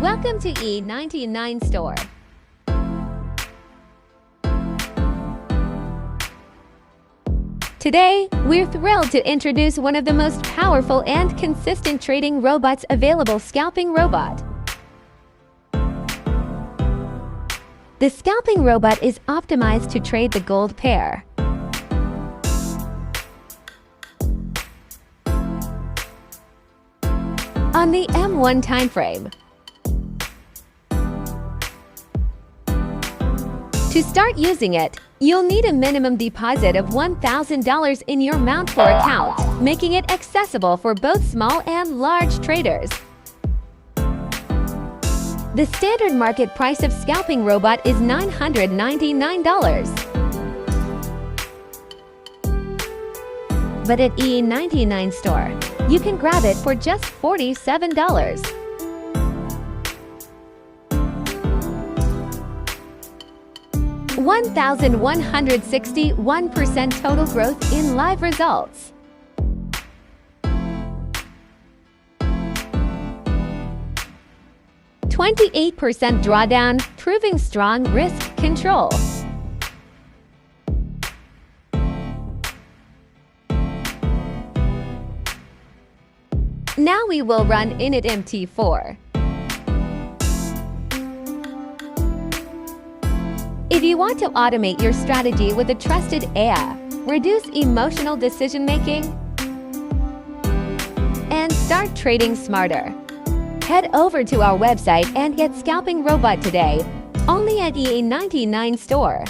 Welcome to E99 Store. Today, we're thrilled to introduce one of the most powerful and consistent trading robots available, Scalping Robot. The Scalping Robot is optimized to trade the gold pair. On the M1 timeframe. To start using it, you'll need a minimum deposit of $1,000 in your MT4 account, making it accessible for both small and large traders. The standard market price of Scalping Robot is $999. But at E99 Store, you can grab it for just $47. (1,161% total growth in live results. (28% drawdown, proving strong risk control. Now we will run init MT4. If you want to automate your strategy with a trusted EA, reduce emotional decision-making, and start trading smarter, head over to our website and get Scalping Robot today, only at EA99 Store.